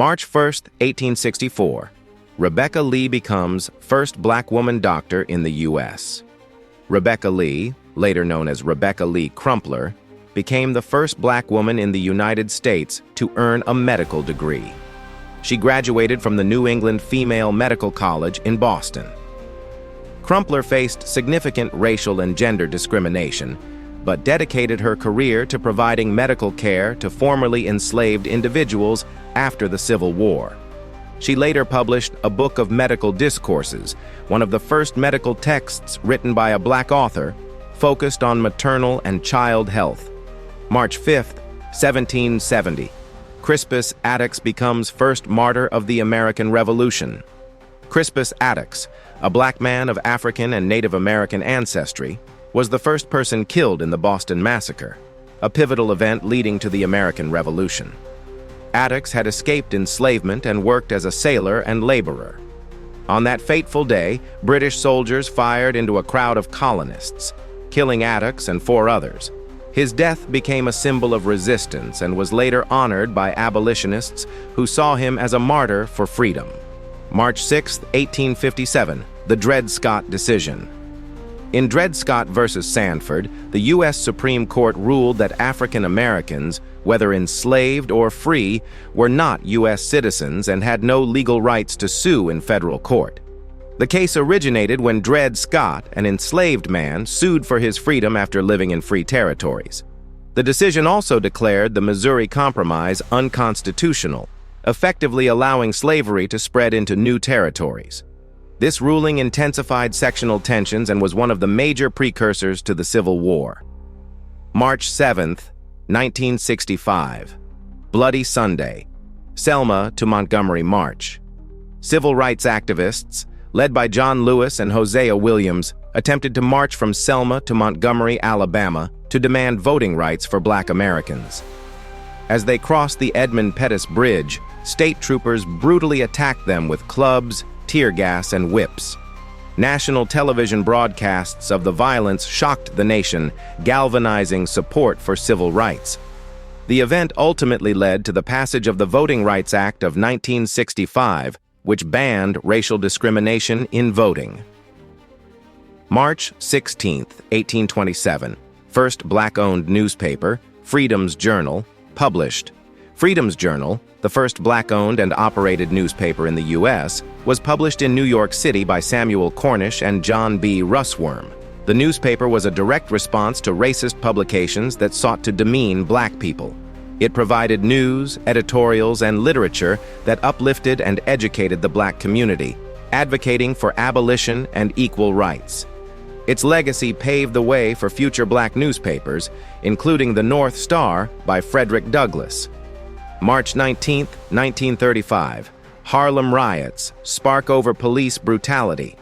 March 1, 1864, Rebecca Lee becomes first black woman doctor in the U.S. Rebecca Lee, later known as Rebecca Lee Crumpler, became the first black woman in the United States to earn a medical degree. She graduated from the New England Female Medical College in Boston. Crumpler faced significant racial and gender discrimination, but dedicated her career to providing medical care to formerly enslaved individuals after the Civil War. She later published a book of medical discourses, one of the first medical texts written by a black author, focused on maternal and child health. March 5, 1770, Crispus Attucks becomes first martyr of the American Revolution. Crispus Attucks, a black man of African and Native American ancestry, was the first person killed in the Boston Massacre, a pivotal event leading to the American Revolution. Attucks had escaped enslavement and worked as a sailor and laborer. On that fateful day, British soldiers fired into a crowd of colonists, killing Attucks and 4 others. His death became a symbol of resistance and was later honored by abolitionists who saw him as a martyr for freedom. March 6, 1857, the Dred Scott decision. In Dred Scott v. Sanford, the U.S. Supreme Court ruled that African Americans, whether enslaved or free, were not U.S. citizens and had no legal rights to sue in federal court. The case originated when Dred Scott, an enslaved man, sued for his freedom after living in free territories. The decision also declared the Missouri Compromise unconstitutional, effectively allowing slavery to spread into new territories. This ruling intensified sectional tensions and was one of the major precursors to the Civil War. March 7, 1965. Bloody Sunday. Selma to Montgomery March. Civil rights activists, led by John Lewis and Hosea Williams, attempted to march from Selma to Montgomery, Alabama, to demand voting rights for black Americans. As they crossed the Edmund Pettus Bridge, state troopers brutally attacked them with clubs, tear gas, and whips. National television broadcasts of the violence shocked the nation, galvanizing support for civil rights. The event ultimately led to the passage of the Voting Rights Act of 1965, which banned racial discrimination in voting. March 16, 1827, first black-owned newspaper, Freedom's Journal, published. Freedom's Journal, the first black-owned and operated newspaper in the U.S., was published in New York City by Samuel Cornish and John B. Russwurm. The newspaper was a direct response to racist publications that sought to demean black people. It provided news, editorials, and literature that uplifted and educated the black community, advocating for abolition and equal rights. Its legacy paved the way for future black newspapers, including the North Star by Frederick Douglass. March 19, 1935. Harlem riots spark over police brutality.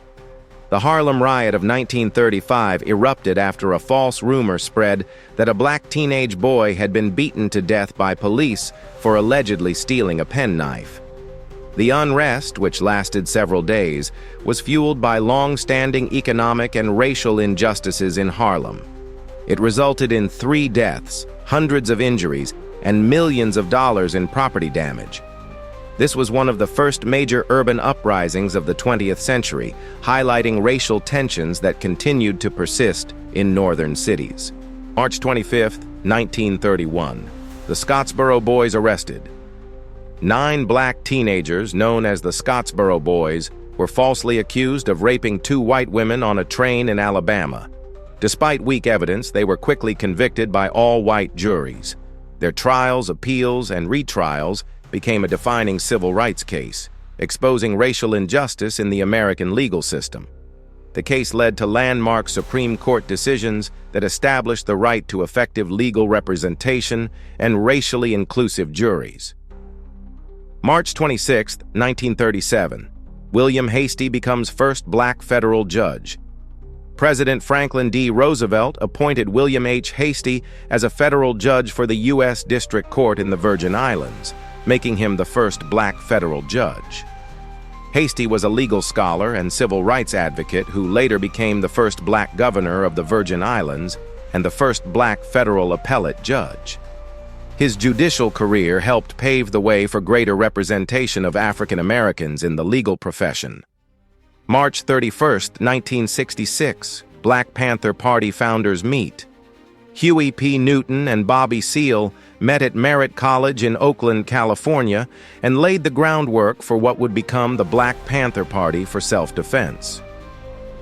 The Harlem riot of 1935 erupted after a false rumor spread that a black teenage boy had been beaten to death by police for allegedly stealing a penknife. The unrest, which lasted several days, was fueled by long-standing economic and racial injustices in Harlem. It resulted in 3 deaths, hundreds of injuries, and millions of dollars in property damage. This was one of the first major urban uprisings of the 20th century, highlighting racial tensions that continued to persist in northern cities. March 25, 1931. The Scottsboro Boys arrested. 9 black teenagers, known as the Scottsboro Boys, were falsely accused of raping 2 white women on a train in Alabama. Despite weak evidence, they were quickly convicted by all-white juries. Their trials, appeals, and retrials became a defining civil rights case, exposing racial injustice in the American legal system. The case led to landmark Supreme Court decisions that established the right to effective legal representation and racially inclusive juries. March 26, 1937. William Hastie becomes first black federal judge. President Franklin D. Roosevelt appointed William H. Hastie as a federal judge for the U.S. District Court in the Virgin Islands, making him the first black federal judge. Hastie was a legal scholar and civil rights advocate who later became the first black governor of the Virgin Islands and the first black federal appellate judge. His judicial career helped pave the way for greater representation of African Americans in the legal profession. March 31, 1966, Black Panther Party founders meet. Huey P. Newton and Bobby Seale met at Merritt College in Oakland, California, and laid the groundwork for what would become the Black Panther Party for self-defense.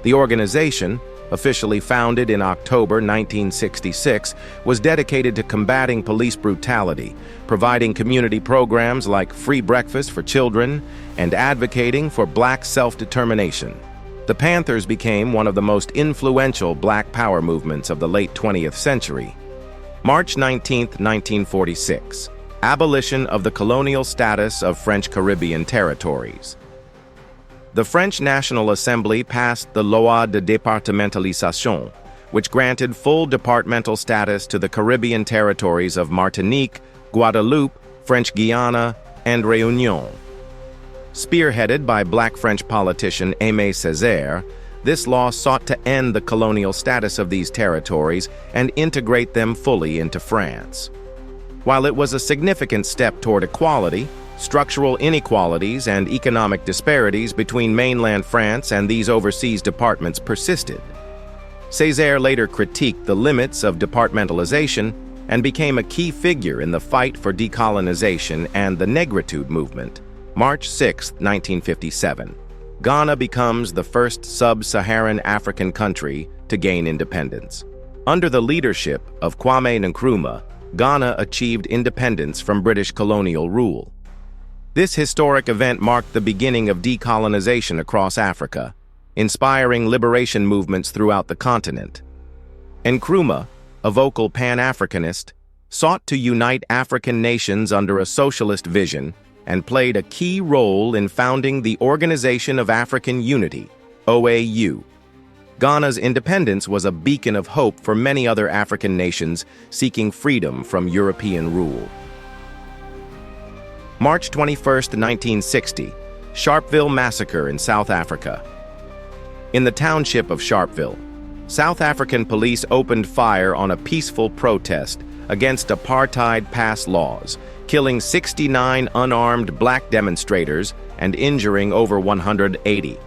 The organization, officially founded in October 1966, was dedicated to combating police brutality, providing community programs like free breakfast for children, and advocating for Black self-determination. The Panthers became one of the most influential Black power movements of the late 20th century. March 19, 1946, abolition of the colonial status of French Caribbean territories. The French National Assembly passed the Loi de Départementalisation, which granted full departmental status to the Caribbean territories of Martinique, Guadeloupe, French Guiana, and Réunion. Spearheaded by Black French politician Aimé Césaire, this law sought to end the colonial status of these territories and integrate them fully into France. While it was a significant step toward equality, structural inequalities and economic disparities between mainland France and these overseas departments persisted. Césaire later critiqued the limits of departmentalization and became a key figure in the fight for decolonization and the Negritude movement. March 6, 1957. Ghana becomes the first sub-Saharan African country to gain independence. Under the leadership of Kwame Nkrumah, Ghana achieved independence from British colonial rule. This historic event marked the beginning of decolonization across Africa, inspiring liberation movements throughout the continent. Nkrumah, a vocal Pan-Africanist, sought to unite African nations under a socialist vision and played a key role in founding the Organization of African Unity, OAU. Ghana's independence was a beacon of hope for many other African nations seeking freedom from European rule. March 21, 1960, Sharpeville Massacre in South Africa. In the township of Sharpeville, South African police opened fire on a peaceful protest against apartheid pass laws, killing 69 unarmed Black demonstrators and injuring over 180.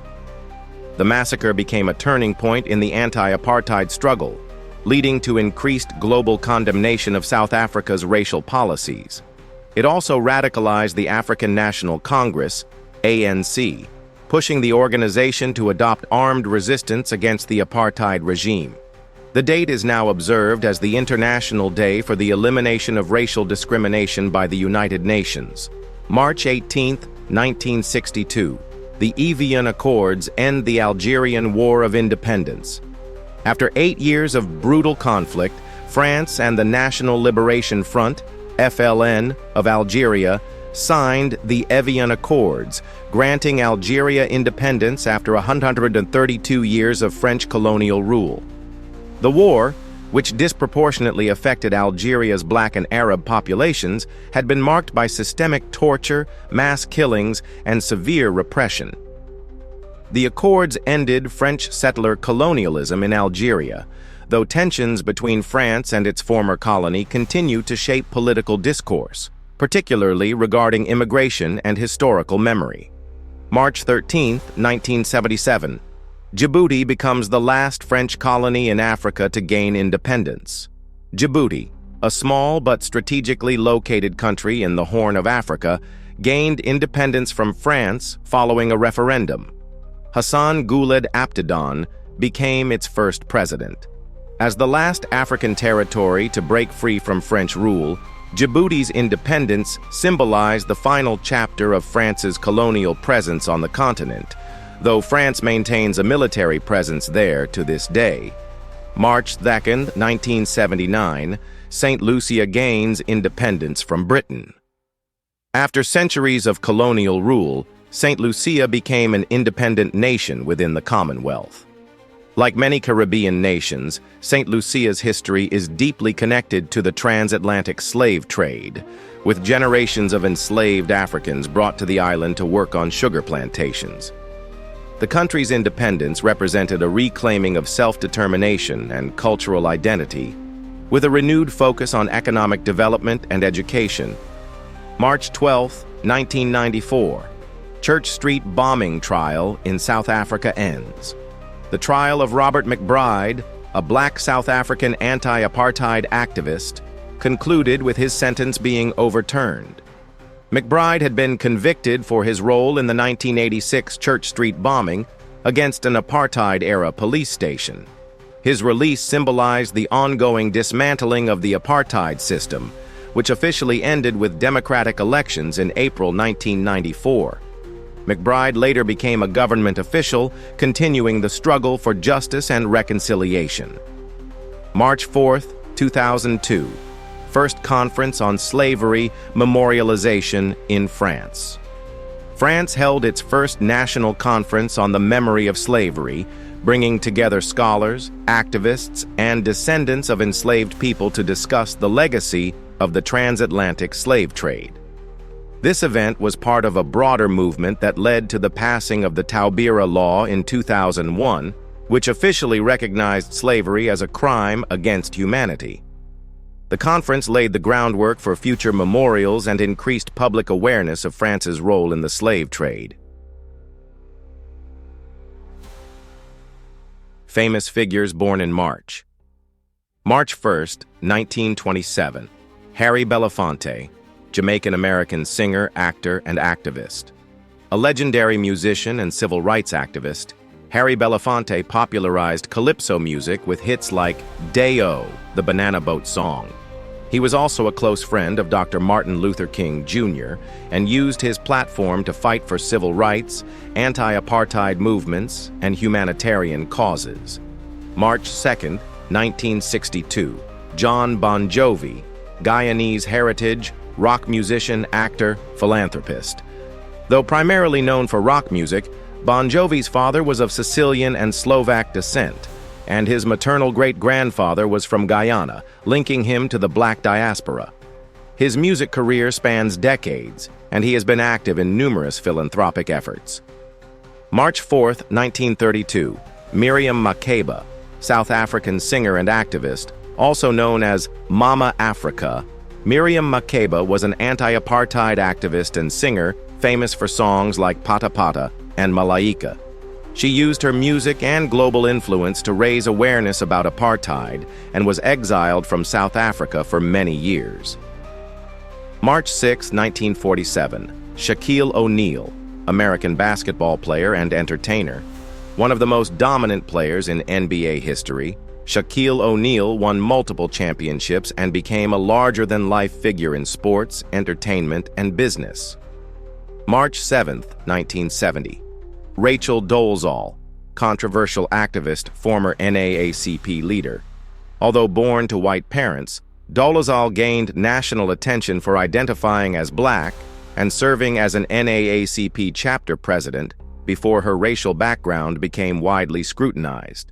The massacre became a turning point in the anti-apartheid struggle, leading to increased global condemnation of South Africa's racial policies. It also radicalized the African National Congress, ANC, pushing the organization to adopt armed resistance against the apartheid regime. The date is now observed as the International Day for the Elimination of Racial Discrimination by the United Nations. March 18, 1962, the Evian Accords end the Algerian War of Independence. After 8 years of brutal conflict, France and the National Liberation Front, FLN, of Algeria signed the Evian Accords, granting Algeria independence after 132 years of French colonial rule. The war, which disproportionately affected Algeria's Black and Arab populations, had been marked by systemic torture, mass killings, and severe repression. The Accords ended French settler colonialism in Algeria, though tensions between France and its former colony continue to shape political discourse, particularly regarding immigration and historical memory. March 13, 1977. Djibouti becomes the last French colony in Africa to gain independence. Djibouti, a small but strategically located country in the Horn of Africa, gained independence from France following a referendum. Hassan Gouled Abdedon became its first president. As the last African territory to break free from French rule, Djibouti's independence symbolized the final chapter of France's colonial presence on the continent, though France maintains a military presence there to this day. March 2, 1979, St. Lucia gains independence from Britain. After centuries of colonial rule, St. Lucia became an independent nation within the Commonwealth. Like many Caribbean nations, St. Lucia's history is deeply connected to the transatlantic slave trade, with generations of enslaved Africans brought to the island to work on sugar plantations. The country's independence represented a reclaiming of self-determination and cultural identity, with a renewed focus on economic development and education. March 12, 1994. Church Street bombing trial in South Africa ends. The trial of Robert McBride, a black South African anti-apartheid activist, concluded with his sentence being overturned. McBride had been convicted for his role in the 1986 Church Street bombing against an apartheid-era police station. His release symbolized the ongoing dismantling of the apartheid system, which officially ended with democratic elections in April 1994. McBride later became a government official, continuing the struggle for justice and reconciliation. March 4, 2002. First Conference on Slavery Memorialization in France. France held its first national conference on the memory of slavery, bringing together scholars, activists, and descendants of enslaved people to discuss the legacy of the transatlantic slave trade. This event was part of a broader movement that led to the passing of the Taubira Law in 2001, which officially recognized slavery as a crime against humanity. The conference laid the groundwork for future memorials and increased public awareness of France's role in the slave trade. Famous figures born in March. March 1, 1927. Harry Belafonte, Jamaican-American singer, actor, and activist. A legendary musician and civil rights activist, Harry Belafonte popularized calypso music with hits like Day-O, the Banana Boat song. He was also a close friend of Dr. Martin Luther King Jr. and used his platform to fight for civil rights, anti-apartheid movements, and humanitarian causes. March 2, 1962. John Bon Jovi, Guyanese heritage, rock musician, actor, philanthropist. Though primarily known for rock music, Bon Jovi's father was of Sicilian and Slovak descent, and his maternal great-grandfather was from Guyana, linking him to the black diaspora. His music career spans decades, and he has been active in numerous philanthropic efforts. March 4, 1932. Miriam Makeba, South African singer and activist, also known as Mama Africa. Miriam Makeba was an anti-apartheid activist and singer famous for songs like Pata Pata and Malaika. She used her music and global influence to raise awareness about apartheid and was exiled from South Africa for many years. March 6, 1947. Shaquille O'Neal, American basketball player and entertainer. One of the most dominant players in NBA history, Shaquille O'Neal won multiple championships and became a larger-than-life figure in sports, entertainment, and business. March 7, 1970. Rachel Dolezal, controversial activist, former NAACP leader. Although born to white parents, Dolezal gained national attention for identifying as black and serving as an NAACP chapter president before her racial background became widely scrutinized.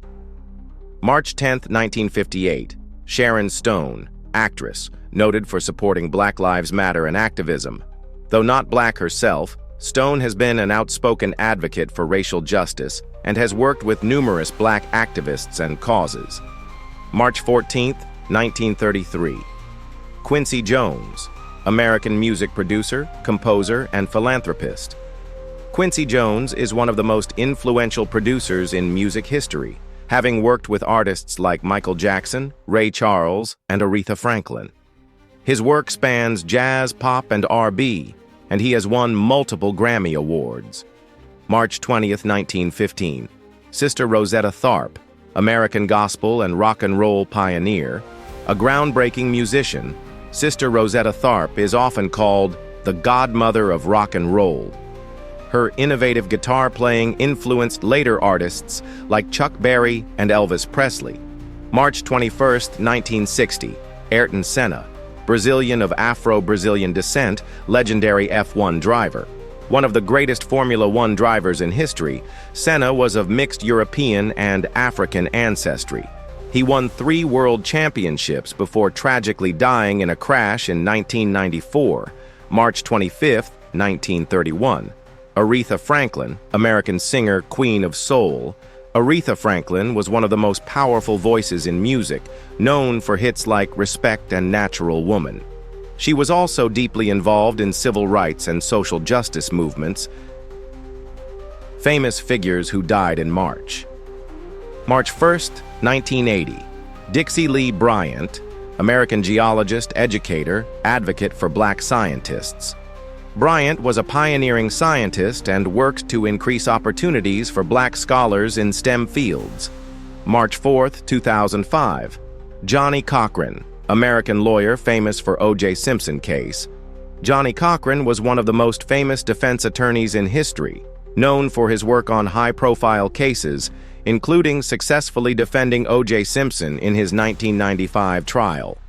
March 10, 1958. Sharon Stone, actress, noted for supporting Black Lives Matter and activism. Though not black herself, Stone has been an outspoken advocate for racial justice and has worked with numerous black activists and causes. March 14, 1933. Quincy Jones, American music producer, composer, and philanthropist. Quincy Jones is one of the most influential producers in music history, having worked with artists like Michael Jackson, Ray Charles, and Aretha Franklin. His work spans jazz, pop, and R&B, and he has won multiple Grammy Awards. March 20, 1915. Sister Rosetta Tharpe, American gospel and rock and roll pioneer, a groundbreaking musician. Sister Rosetta Tharpe is often called the godmother of rock and roll. Her innovative guitar playing influenced later artists like Chuck Berry and Elvis Presley. March 21, 1960. Ayrton Senna, Brazilian of Afro-Brazilian descent, legendary F1 driver. One of the greatest Formula One drivers in history, Senna was of mixed European and African ancestry. He won 3 world championships before tragically dying in a crash in 1994, March 25, 1931. Aretha Franklin, American singer, Queen of Soul. Aretha Franklin was one of the most powerful voices in music, known for hits like Respect and Natural Woman. She was also deeply involved in civil rights and social justice movements. Famous figures who died in March. March 1st, 1980. Dixie Lee Bryant, American geologist, educator, advocate for black scientists. Bryant was a pioneering scientist and worked to increase opportunities for black scholars in STEM fields. March 4th, 2005. Johnnie Cochran, American lawyer famous for O.J. Simpson case. Johnnie Cochran was one of the most famous defense attorneys in history, known for his work on high-profile cases, including successfully defending O.J. Simpson in his 1995 trial.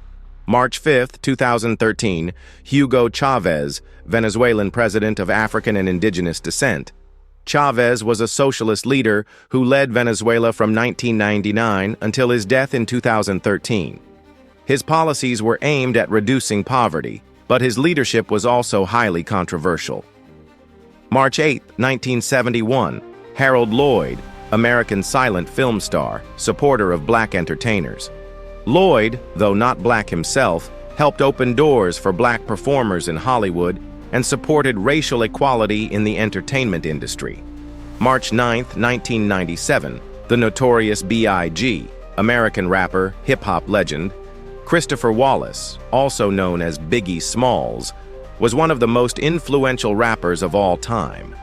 March 5, 2013, Hugo Chavez, Venezuelan president of African and indigenous descent. Chavez was a socialist leader who led Venezuela from 1999 until his death in 2013. His policies were aimed at reducing poverty, but his leadership was also highly controversial. March 8, 1971, Harold Lloyd, American silent film star, supporter of black entertainers. Lloyd, though not black himself, helped open doors for black performers in Hollywood and supported racial equality in the entertainment industry. March 9, 1997, the notorious B.I.G., American rapper, hip-hop legend, Christopher Wallace, also known as Biggie Smalls, was one of the most influential rappers of all time.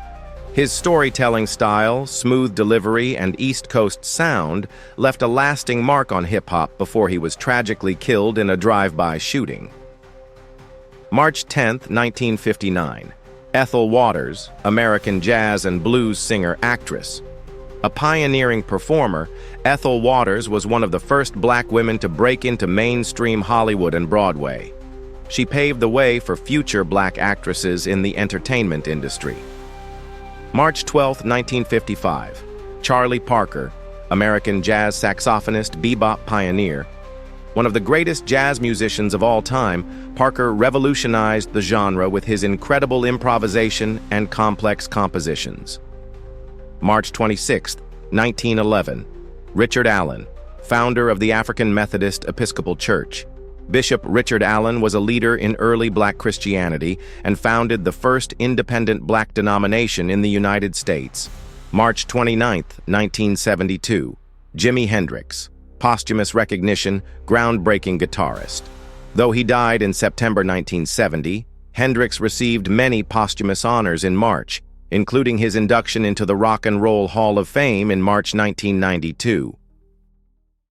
His storytelling style, smooth delivery, and East Coast sound left a lasting mark on hip-hop before he was tragically killed in a drive-by shooting. March 10, 1959. Ethel Waters, American jazz and blues singer-actress. A pioneering performer, Ethel Waters was one of the first black women to break into mainstream Hollywood and Broadway. She paved the way for future black actresses in the entertainment industry. March 12, 1955. Charlie Parker, American jazz saxophonist, bebop pioneer. One of the greatest jazz musicians of all time, Parker revolutionized the genre with his incredible improvisation and complex compositions. March 26, 1911. Richard Allen, founder of the African Methodist Episcopal Church. Bishop Richard Allen was a leader in early black Christianity and founded the first independent black denomination in the United States. March 29, 1972. Jimi Hendrix, posthumous recognition, groundbreaking guitarist. Though he died in September 1970, Hendrix received many posthumous honors in March, including his induction into the Rock and Roll Hall of Fame in March 1992.